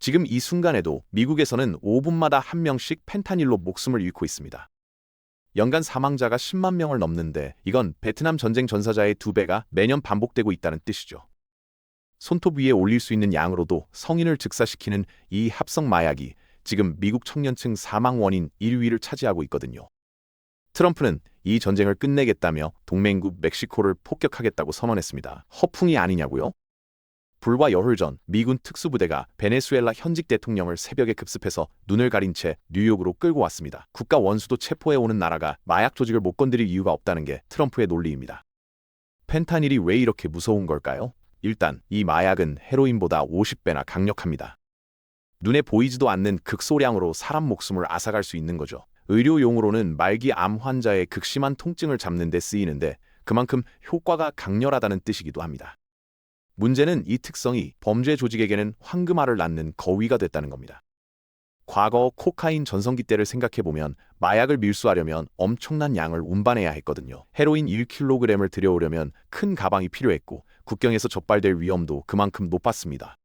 지금 이 순간에도 미국에서는 5분마다 한 명씩 펜타닐로 목숨을 잃고 있습니다. 연간 사망자가 10만 명을 넘는데 이건 베트남 전쟁 전사자의 2배가 매년 반복되고 있다는 뜻이죠. 손톱 위에 올릴 수 있는 양으로도 성인을 즉사시키는 이 합성 마약이 지금 미국 청년층 사망 원인 1위를 차지하고 있거든요. 트럼프는 이 전쟁을 끝내겠다며 동맹국 멕시코를 폭격하겠다고 선언했습니다. 허풍이 아니냐고요? 불과 열흘 전 미군 특수부대가 베네수엘라 현직 대통령을 새벽에 급습해서 눈을 가린 채 뉴욕으로 끌고 왔습니다. 국가 원수도 체포해 오는 나라가 마약 조직을 못 건드릴 이유가 없다는 게 트럼프의 논리입니다. 펜타닐이 왜 이렇게 무서운 걸까요? 일단 이 마약은 헤로인보다 50배나 강력합니다. 눈에 보이지도 않는 극소량으로 사람 목숨을 앗아갈 수 있는 거죠. 의료용으로는 말기 암 환자의 극심한 통증을 잡는 데 쓰이는데 그만큼 효과가 강렬하다는 뜻이기도 합니다. 문제는 이 특성이 범죄 조직에게는 황금알을 낳는 거위가 됐다는 겁니다. 과거 코카인 전성기 때를 생각해보면 마약을 밀수하려면 엄청난 양을 운반해야 했거든요. 헤로인 1kg을 들여오려면 큰 가방이 필요했고 국경에서 적발될 위험도 그만큼 높았습니다.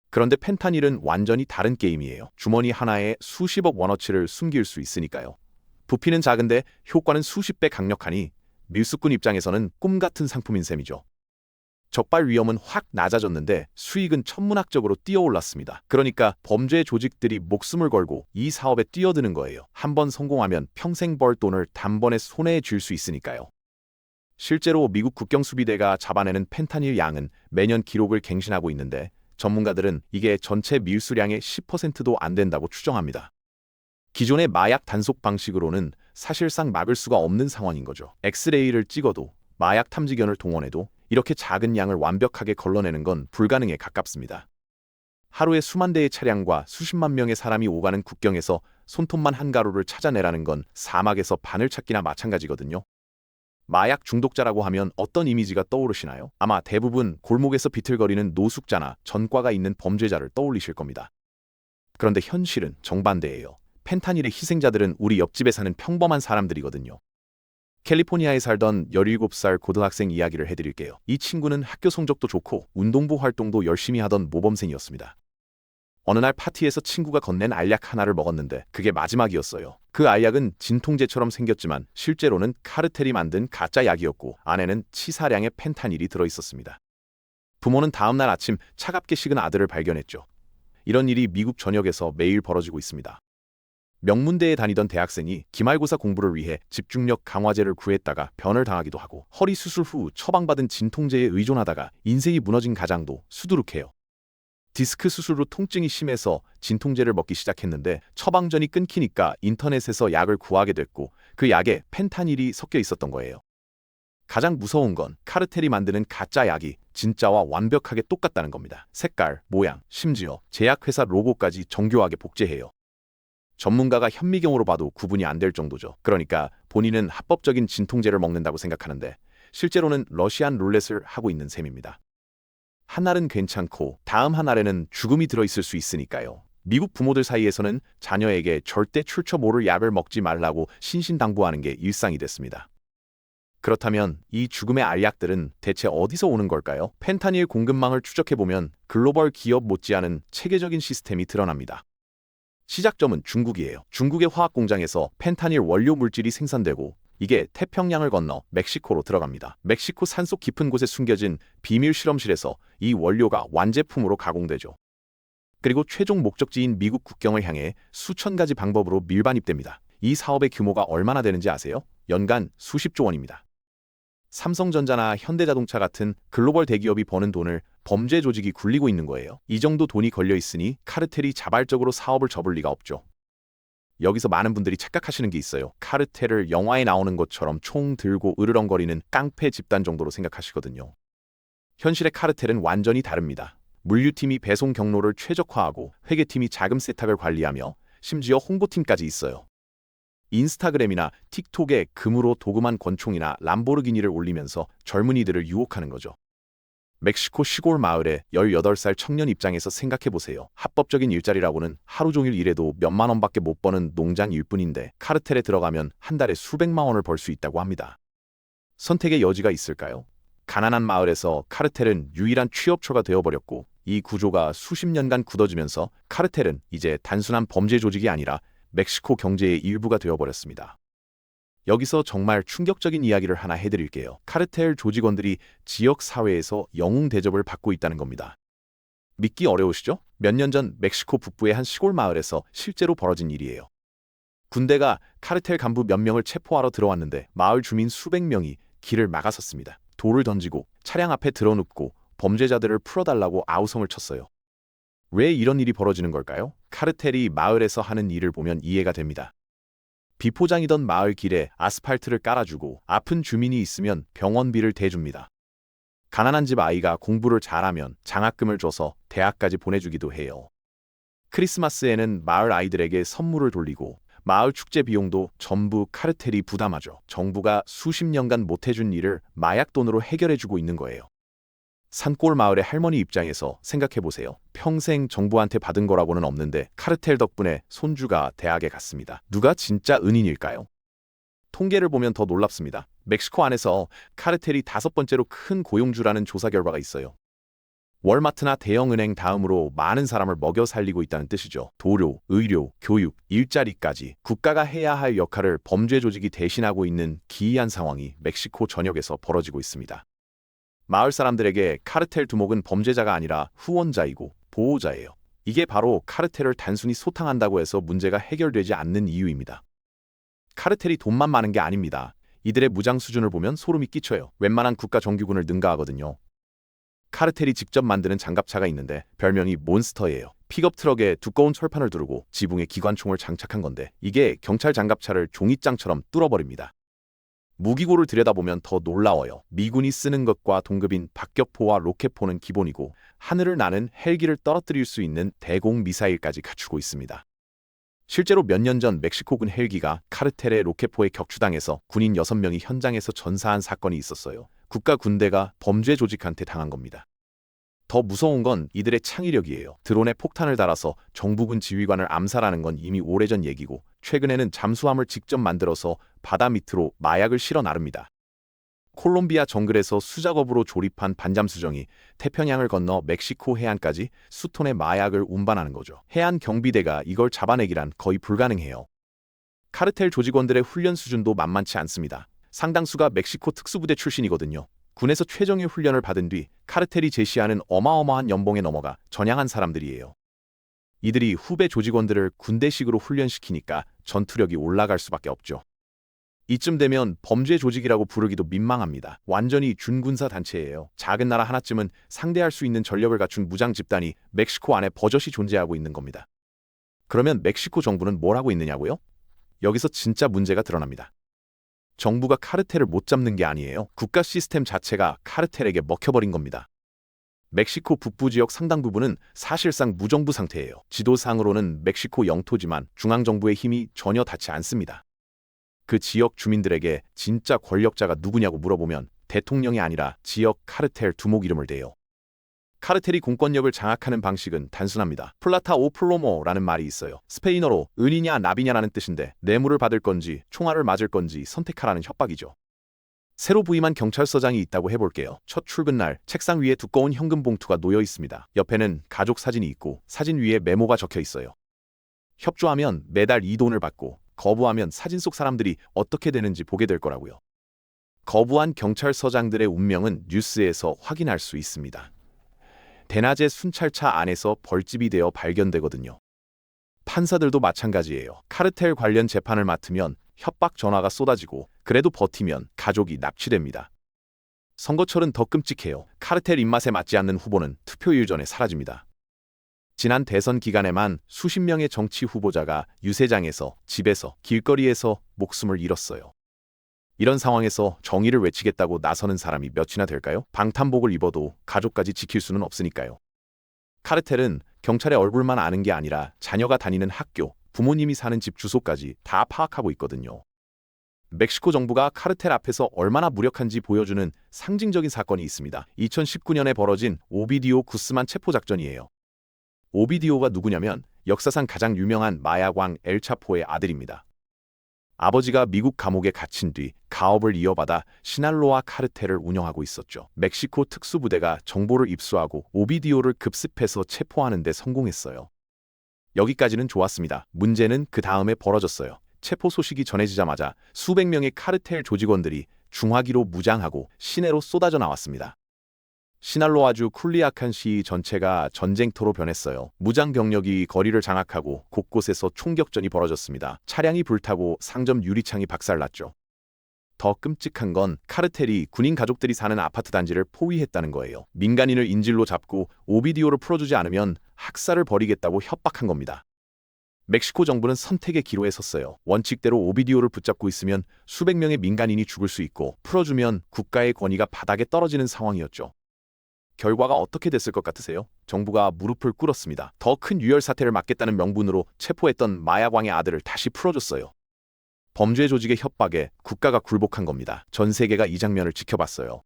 그런데 펜타닐은 완전히 다른 게임이에요. 주머니 하나에 수십억 원어치를 숨길 수 있으니까요. 부피는 작은데 효과는 수십 배 강력하니 밀수꾼 입장에서는 꿈같은 상품인 셈이죠. 적발 위험은 확 낮아졌는데 수익은 천문학적으로 뛰어올랐습니다. 그러니까 범죄 조직들이 목숨을 걸고 이 사업에 뛰어드는 거예요. 한번 성공하면 평생 벌 돈을 단번에 손해에 쥘 수 있으니까요. 실제로 미국 국경수비대가 잡아내는 펜타닐 양은 매년 기록을 갱신하고 있는데 전문가들은 이게 전체 밀수량의 10%도 안 된다고 추정합니다. 기존의 마약 단속 방식으로는 사실상 막을 수가 없는 상황인 거죠. 엑스레이를 찍어도 마약 탐지견을 동원해도 이렇게 작은 양을 완벽하게 걸러내는 건 불가능에 가깝습니다. 하루에 수만 대의 차량과 수십만 명의 사람이 오가는 국경에서 손톱만 한 가루를 찾아내라는 건 사막에서 바늘 찾기나 마찬가지거든요. 마약 중독자라고 하면 어떤 이미지가 떠오르시나요? 아마 대부분 골목에서 비틀거리는 노숙자나 전과가 있는 범죄자를 떠올리실 겁니다. 그런데 현실은 정반대예요. 펜타닐의 희생자들은 우리 옆집에 사는 평범한 사람들이거든요. 캘리포니아에 살던 17살 고등학생 이야기를 해드릴게요. 이 친구는 학교 성적도 좋고 운동부 활동도 열심히 하던 모범생이었습니다. 어느 날 파티에서 친구가 건넨 알약 하나를 먹었는데 그게 마지막이었어요. 그 알약은 진통제처럼 생겼지만 실제로는 카르텔이 만든 가짜 약이었고 안에는 치사량의 펜타닐이 들어있었습니다. 부모는 다음날 아침 차갑게 식은 아들을 발견했죠. 이런 일이 미국 전역에서 매일 벌어지고 있습니다. 명문대에 다니던 대학생이 기말고사 공부를 위해 집중력 강화제를 구했다가 변을 당하기도 하고 허리 수술 후 처방받은 진통제에 의존하다가 인생이 무너진 가장도 수두룩해요. 디스크 수술로 통증이 심해서 진통제를 먹기 시작했는데 처방전이 끊기니까 인터넷에서 약을 구하게 됐고 그 약에 펜타닐이 섞여 있었던 거예요. 가장 무서운 건 카르텔이 만드는 가짜 약이 진짜와 완벽하게 똑같다는 겁니다. 색깔, 모양, 심지어 제약회사 로고까지 정교하게 복제해요. 전문가가 현미경으로 봐도 구분이 안 될 정도죠. 그러니까 본인은 합법적인 진통제를 먹는다고 생각하는데 실제로는 러시안 룰렛을 하고 있는 셈입니다. 한 알은 괜찮고 다음 한 알에는 죽음이 들어있을 수 있으니까요. 미국 부모들 사이에서는 자녀에게 절대 출처 모를 약을 먹지 말라고 신신당부하는 게 일상이 됐습니다. 그렇다면 이 죽음의 알약들은 대체 어디서 오는 걸까요? 펜타닐 공급망을 추적해보면 글로벌 기업 못지않은 체계적인 시스템이 드러납니다. 시작점은 중국이에요. 중국의 화학공장에서 펜타닐 원료 물질이 생산되고 이게 태평양을 건너 멕시코로 들어갑니다. 멕시코 산속 깊은 곳에 숨겨진 비밀 실험실에서 이 원료가 완제품으로 가공되죠. 그리고 최종 목적지인 미국 국경을 향해 수천 가지 방법으로 밀반입됩니다. 이 사업의 규모가 얼마나 되는지 아세요? 연간 수십조 원입니다. 삼성전자나 현대자동차 같은 글로벌 대기업이 버는 돈을 범죄 조직이 굴리고 있는 거예요. 이 정도 돈이 걸려 있으니 카르텔이 자발적으로 사업을 접을 리가 없죠. 여기서 많은 분들이 착각하시는 게 있어요. 카르텔을 영화에 나오는 것처럼 총 들고 으르렁거리는 깡패 집단 정도로 생각하시거든요. 현실의 카르텔은 완전히 다릅니다. 물류팀이 배송 경로를 최적화하고 회계팀이 자금 세탁을 관리하며 심지어 홍보팀까지 있어요. 인스타그램이나 틱톡에 금으로 도금한 권총이나 람보르기니를 올리면서 젊은이들을 유혹하는 거죠. 멕시코 시골 마을의 18살 청년 입장에서 생각해보세요. 합법적인 일자리라고는 하루 종일 일해도 몇만 원밖에 못 버는 농장 일뿐인데 카르텔에 들어가면 한 달에 수백만 원을 벌 수 있다고 합니다. 선택의 여지가 있을까요? 가난한 마을에서 카르텔은 유일한 취업처가 되어버렸고 이 구조가 수십 년간 굳어지면서 카르텔은 이제 단순한 범죄 조직이 아니라 멕시코 경제의 일부가 되어버렸습니다. 여기서 정말 충격적인 이야기를 하나 해드릴게요. 카르텔 조직원들이 지역 사회에서 영웅 대접을 받고 있다는 겁니다. 믿기 어려우시죠? 몇 년 전 멕시코 북부의 한 시골 마을에서 실제로 벌어진 일이에요. 군대가 카르텔 간부 몇 명을 체포하러 들어왔는데 마을 주민 수백 명이 길을 막아섰습니다. 돌을 던지고 차량 앞에 드러눕고 범죄자들을 풀어달라고 아우성을 쳤어요. 왜 이런 일이 벌어지는 걸까요? 카르텔이 마을에서 하는 일을 보면 이해가 됩니다. 비포장이던 마을 길에 아스팔트를 깔아주고 아픈 주민이 있으면 병원비를 대줍니다. 가난한 집 아이가 공부를 잘하면 장학금을 줘서 대학까지 보내주기도 해요. 크리스마스에는 마을 아이들에게 선물을 돌리고 마을 축제 비용도 전부 카르텔이 부담하죠. 정부가 수십 년간 못해준 일을 마약 돈으로 해결해주고 있는 거예요. 산골 마을의 할머니 입장에서 생각해보세요. 평생 정부한테 받은 거라고는 없는데 카르텔 덕분에 손주가 대학에 갔습니다. 누가 진짜 은인일까요? 통계를 보면 더 놀랍습니다. 멕시코 안에서 카르텔이 5번째로 큰 고용주라는 조사 결과가 있어요. 월마트나 대형은행 다음으로 많은 사람을 먹여 살리고 있다는 뜻이죠. 도로, 의료, 교육, 일자리까지 국가가 해야 할 역할을 범죄 조직이 대신하고 있는 기이한 상황이 멕시코 전역에서 벌어지고 있습니다. 마을 사람들에게 카르텔 두목은 범죄자가 아니라 후원자이고 보호자예요. 이게 바로 카르텔을 단순히 소탕한다고 해서 문제가 해결되지 않는 이유입니다. 카르텔이 돈만 많은 게 아닙니다. 이들의 무장 수준을 보면 소름이 끼쳐요. 웬만한 국가 정규군을 능가하거든요. 카르텔이 직접 만드는 장갑차가 있는데 별명이 몬스터예요. 픽업 트럭에 두꺼운 철판을 두르고 지붕에 기관총을 장착한 건데 이게 경찰 장갑차를 종이장처럼 뚫어버립니다. 무기고를 들여다보면 더 놀라워요. 미군이 쓰는 것과 동급인 박격포와 로켓포는 기본이고 하늘을 나는 헬기를 떨어뜨릴 수 있는 대공 미사일까지 갖추고 있습니다. 실제로 몇 년 전 멕시코군 헬기가 카르텔의 로켓포에 격추당해서 군인 6명이 현장에서 전사한 사건이 있었어요. 국가 군대가 범죄 조직한테 당한 겁니다. 더 무서운 건 이들의 창의력이에요. 드론에 폭탄을 달아서 정부군 지휘관을 암살하는 건 이미 오래전 얘기고 최근에는 잠수함을 직접 만들어서 바다 밑으로 마약을 실어 나릅니다. 콜롬비아 정글에서 수작업으로 조립한 반잠수정이 태평양을 건너 멕시코 해안까지 수톤의 마약을 운반하는 거죠. 해안 경비대가 이걸 잡아내기란 거의 불가능해요. 카르텔 조직원들의 훈련 수준도 만만치 않습니다. 상당수가 멕시코 특수부대 출신이거든요. 군에서 최정예 훈련을 받은 뒤 카르텔이 제시하는 어마어마한 연봉에 넘어가 전향한 사람들이에요. 이들이 후배 조직원들을 군대식으로 훈련시키니까 전투력이 올라갈 수밖에 없죠. 이쯤 되면 범죄 조직이라고 부르기도 민망합니다. 완전히 준군사 단체예요. 작은 나라 하나쯤은 상대할 수 있는 전력을 갖춘 무장 집단이 멕시코 안에 버젓이 존재하고 있는 겁니다. 그러면 멕시코 정부는 뭘 하고 있느냐고요? 여기서 진짜 문제가 드러납니다. 정부가 카르텔을 못 잡는 게 아니에요. 국가 시스템 자체가 카르텔에게 먹혀버린 겁니다. 멕시코 북부 지역 상당 부분은 사실상 무정부 상태예요. 지도상으로는 멕시코 영토지만 중앙정부의 힘이 전혀 닿지 않습니다. 그 지역 주민들에게 진짜 권력자가 누구냐고 물어보면 대통령이 아니라 지역 카르텔 두목 이름을 대요. 카르텔이 공권력을 장악하는 방식은 단순합니다. 플라타 오 플로모라는 말이 있어요. 스페인어로 은이냐 나비냐라는 뜻인데 뇌물을 받을 건지 총알을 맞을 건지 선택하라는 협박이죠. 새로 부임한 경찰서장이 있다고 해볼게요. 첫 출근날 책상 위에 두꺼운 현금 봉투가 놓여 있습니다. 옆에는 가족 사진이 있고 사진 위에 메모가 적혀 있어요. 협조하면 매달 이 돈을 받고 거부하면 사진 속 사람들이 어떻게 되는지 보게 될 거라고요. 거부한 경찰서장들의 운명은 뉴스에서 확인할 수 있습니다. 대낮에 순찰차 안에서 벌집이 되어 발견되거든요. 판사들도 마찬가지예요. 카르텔 관련 재판을 맡으면 협박 전화가 쏟아지고 그래도 버티면 가족이 납치됩니다. 선거철은 더 끔찍해요. 카르텔 입맛에 맞지 않는 후보는 투표일 전에 사라집니다. 지난 대선 기간에만 수십 명의 정치 후보자가 유세장에서, 집에서, 길거리에서 목숨을 잃었어요. 이런 상황에서 정의를 외치겠다고 나서는 사람이 몇이나 될까요? 방탄복을 입어도 가족까지 지킬 수는 없으니까요. 카르텔은 경찰의 얼굴만 아는 게 아니라 자녀가 다니는 학교, 부모님이 사는 집 주소까지 다 파악하고 있거든요. 멕시코 정부가 카르텔 앞에서 얼마나 무력한지 보여주는 상징적인 사건이 있습니다. 2019년에 벌어진 오비디오 구스만 체포작전이에요. 오비디오가 누구냐면 역사상 가장 유명한 마약왕 엘차포의 아들입니다. 아버지가 미국 감옥에 갇힌 뒤 가업을 이어받아 시날로아 카르텔을 운영하고 있었죠. 멕시코 특수부대가 정보를 입수하고 오비디오를 급습해서 체포하는 데 성공했어요. 여기까지는 좋았습니다. 문제는 그 다음에 벌어졌어요. 체포 소식이 전해지자마자 수백 명의 카르텔 조직원들이 중화기로 무장하고 시내로 쏟아져 나왔습니다. 시날로아주 쿨리아칸 시 전체가 전쟁터로 변했어요. 무장 병력이 거리를 장악하고 곳곳에서 총격전이 벌어졌습니다. 차량이 불타고 상점 유리창이 박살났죠. 더 끔찍한 건 카르텔이 군인 가족들이 사는 아파트 단지를 포위했다는 거예요. 민간인을 인질로 잡고 오비디오를 풀어주지 않으면 학살을 벌이겠다고 협박한 겁니다. 멕시코 정부는 선택의 기로에 섰어요. 원칙대로 오비디오를 붙잡고 있으면 수백 명의 민간인이 죽을 수 있고 풀어주면 국가의 권위가 바닥에 떨어지는 상황이었죠. 결과가 어떻게 됐을 것 같으세요? 정부가 무릎을 꿇었습니다. 더 큰 유혈 사태를 막겠다는 명분으로 체포했던 마약왕의 아들을 다시 풀어줬어요. 범죄 조직의 협박에 국가가 굴복한 겁니다. 전 세계가 이 장면을 지켜봤어요.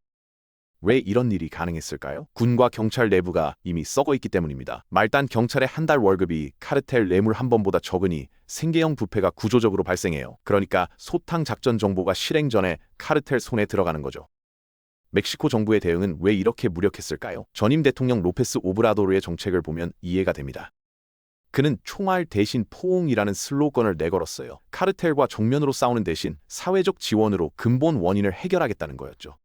왜 이런 일이 가능했을까요? 군과 경찰 내부가 이미 썩어 있기 때문입니다. 말단 경찰의 한 달 월급이 카르텔 뇌물 한 번보다 적으니 생계형 부패가 구조적으로 발생해요. 그러니까 소탕 작전 정보가 실행 전에 카르텔 손에 들어가는 거죠. 멕시코 정부의 대응은 왜 이렇게 무력했을까요? 전임 대통령 로페스 오브라도르의 정책을 보면 이해가 됩니다. 그는 총알 대신 포옹이라는 슬로건을 내걸었어요. 카르텔과 정면으로 싸우는 대신 사회적 지원으로 근본 원인을 해결하겠다는 거였죠.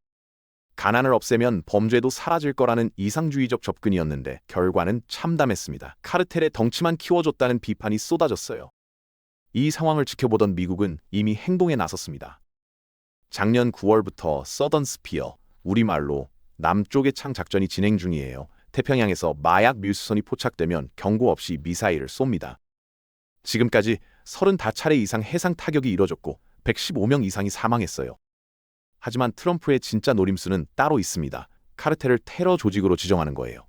가난을 없애면 범죄도 사라질 거라는 이상주의적 접근이었는데 결과는 참담했습니다. 카르텔의 덩치만 키워줬다는 비판이 쏟아졌어요. 이 상황을 지켜보던 미국은 이미 행동에 나섰습니다. 작년 9월부터 서던 스피어, 우리말로 남쪽의 창 작전이 진행 중이에요. 태평양에서 마약 밀수선이 포착되면 경고 없이 미사일을 쏩니다. 지금까지 35차례 이상 해상 타격이 이뤄졌고 115명 이상이 사망했어요. 하지만 트럼프의 진짜 노림수는 따로 있습니다. 카르텔을 테러 조직으로 지정하는 거예요.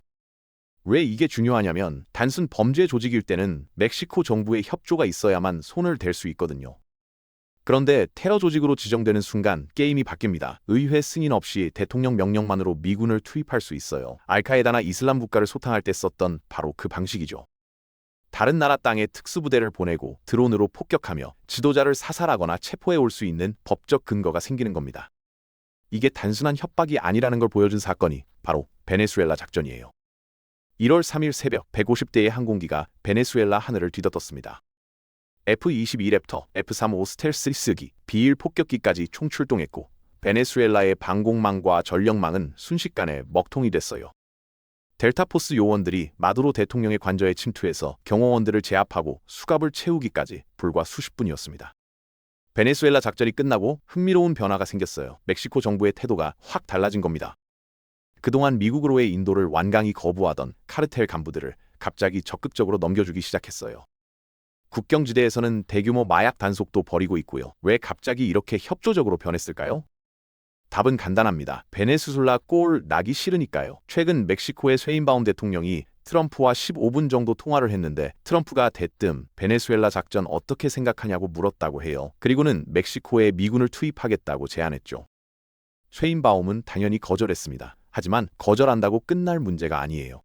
왜 이게 중요하냐면 단순 범죄 조직일 때는 멕시코 정부의 협조가 있어야만 손을 댈 수 있거든요. 그런데 테러 조직으로 지정되는 순간 게임이 바뀝니다. 의회 승인 없이 대통령 명령만으로 미군을 투입할 수 있어요. 알카에다나 이슬람 국가를 소탕할 때 썼던 바로 그 방식이죠. 다른 나라 땅에 특수부대를 보내고 드론으로 폭격하며 지도자를 사살하거나 체포해 올 수 있는 법적 근거가 생기는 겁니다. 이게 단순한 협박이 아니라는 걸 보여준 사건이 바로 베네수엘라 작전이에요. 1월 3일 새벽 150대의 항공기가 베네수엘라 하늘을 뒤덮었습니다. F-22 랩터, F-35 스텔스 쓰기, 비일 폭격기까지 총출동했고 베네수엘라의 방공망과 전력망은 순식간에 먹통이 됐어요. 델타포스 요원들이 마두로 대통령의 관저에 침투해서 경호원들을 제압하고 수갑을 채우기까지 불과 수십 분이었습니다. 베네수엘라 작전이 끝나고 흥미로운 변화가 생겼어요. 멕시코 정부의 태도가 확 달라진 겁니다. 그동안 미국으로의 인도를 완강히 거부하던 카르텔 간부들을 갑자기 적극적으로 넘겨주기 시작했어요. 국경지대에서는 대규모 마약 단속도 벌이고 있고요. 왜 갑자기 이렇게 협조적으로 변했을까요? 답은 간단합니다. 베네수엘라 꼴 나기 싫으니까요. 최근 멕시코의 쉐인바움 대통령이 트럼프와 15분 정도 통화를 했는데 트럼프가 대뜸 베네수엘라 작전 어떻게 생각하냐고 물었다고 해요. 그리고는 멕시코에 미군을 투입하겠다고 제안했죠. 쉐인바움은 당연히 거절했습니다. 하지만 거절한다고 끝날 문제가 아니에요.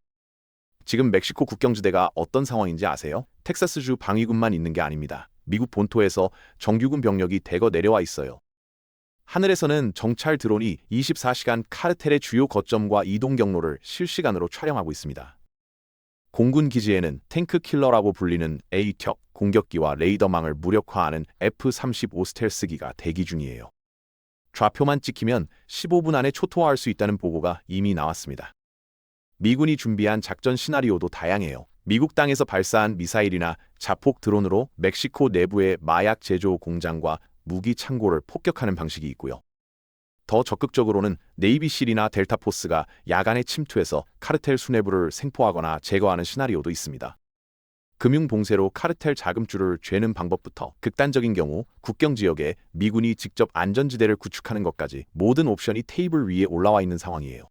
지금 멕시코 국경지대가 어떤 상황인지 아세요? 텍사스주 방위군만 있는 게 아닙니다. 미국 본토에서 정규군 병력이 대거 내려와 있어요. 하늘에서는 정찰 드론이 24시간 카르텔의 주요 거점과 이동 경로를 실시간으로 촬영하고 있습니다. 공군 기지에는 탱크 킬러라고 불리는 A격 공격기와 레이더망을 무력화하는 F-35 스텔스기가 대기 중이에요. 좌표만 찍히면 15분 안에 초토화할 수 있다는 보고가 이미 나왔습니다. 미군이 준비한 작전 시나리오도 다양해요. 미국 땅에서 발사한 미사일이나 자폭 드론으로 멕시코 내부의 마약 제조 공장과 무기 창고를 폭격하는 방식이 있고요. 더 적극적으로는 네이비실이나 델타포스가 야간에 침투해서 카르텔 수뇌부를 생포하거나 제거하는 시나리오도 있습니다. 금융봉쇄로 카르텔 자금줄을 쬐는 방법부터 극단적인 경우 국경지역에 미군이 직접 안전지대를 구축하는 것까지 모든 옵션이 테이블 위에 올라와 있는 상황이에요.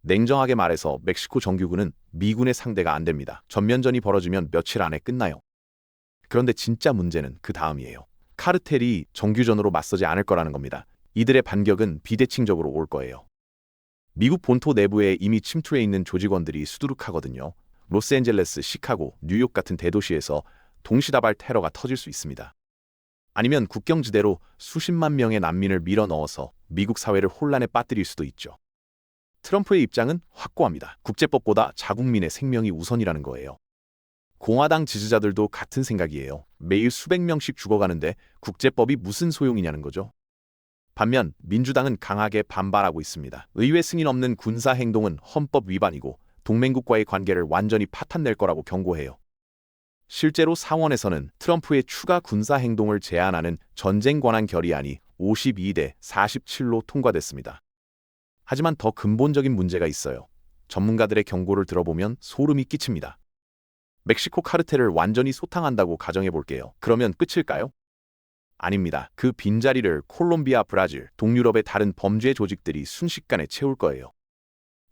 냉정하게 말해서 멕시코 정규군은 미군의 상대가 안 됩니다. 전면전이 벌어지면 며칠 안에 끝나요. 그런데 진짜 문제는 그 다음이에요. 카르텔이 정규전으로 맞서지 않을 거라는 겁니다. 이들의 반격은 비대칭적으로 올 거예요. 미국 본토 내부에 이미 침투해 있는 조직원들이 수두룩하거든요. 로스앤젤레스, 시카고, 뉴욕 같은 대도시에서 동시다발 테러가 터질 수 있습니다. 아니면 국경지대로 수십만 명의 난민을 밀어 넣어서 미국 사회를 혼란에 빠뜨릴 수도 있죠. 트럼프의 입장은 확고합니다. 국제법보다 자국민의 생명이 우선이라는 거예요. 공화당 지지자들도 같은 생각이에요. 매일 수백 명씩 죽어가는데 국제법이 무슨 소용이냐는 거죠. 반면 민주당은 강하게 반발하고 있습니다. 의회 승인 없는 군사 행동은 헌법 위반이고 동맹국과의 관계를 완전히 파탄낼 거라고 경고해요. 실제로 상원에서는 트럼프의 추가 군사 행동을 제한하는 전쟁 권한 결의안이 52대 47로 통과됐습니다. 하지만 더 근본적인 문제가 있어요. 전문가들의 경고를 들어보면 소름이 끼칩니다. 멕시코 카르텔을 완전히 소탕한다고 가정해 볼게요. 그러면 끝일까요? 아닙니다. 그 빈자리를 콜롬비아, 브라질, 동유럽의 다른 범죄 조직들이 순식간에 채울 거예요.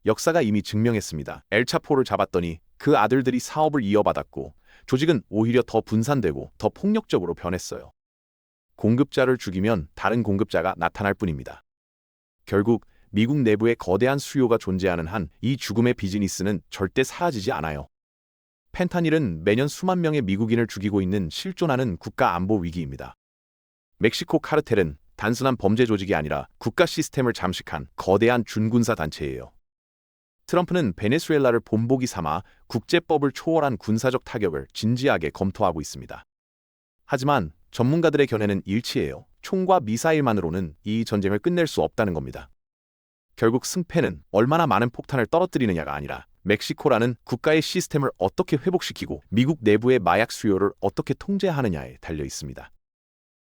역사가 이미 증명했습니다. 엘차포를 잡았더니 그 아들들이 사업을 이어받았고 조직은 오히려 더 분산되고 더 폭력적으로 변했어요. 공급자를 죽이면 다른 공급자가 나타날 뿐입니다. 결국 미국 내부에 거대한 수요가 존재하는 한 이 죽음의 비즈니스는 절대 사라지지 않아요. 펜타닐은 매년 수만 명의 미국인을 죽이고 있는 실존하는 국가 안보 위기입니다. 멕시코 카르텔은 단순한 범죄 조직이 아니라 국가 시스템을 잠식한 거대한 준군사 단체예요. 트럼프는 베네수엘라를 본보기 삼아 국제법을 초월한 군사적 타격을 진지하게 검토하고 있습니다. 하지만 전문가들의 견해는 일치해요. 총과 미사일만으로는 이 전쟁을 끝낼 수 없다는 겁니다. 결국 승패는 얼마나 많은 폭탄을 떨어뜨리느냐가 아니라 멕시코라는 국가의 시스템을 어떻게 회복시키고 미국 내부의 마약 수요를 어떻게 통제하느냐에 달려 있습니다.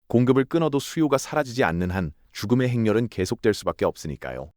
공급을 끊어도 수요가 사라지지 않는 한 죽음의 행렬은 계속될 수밖에 없으니까요.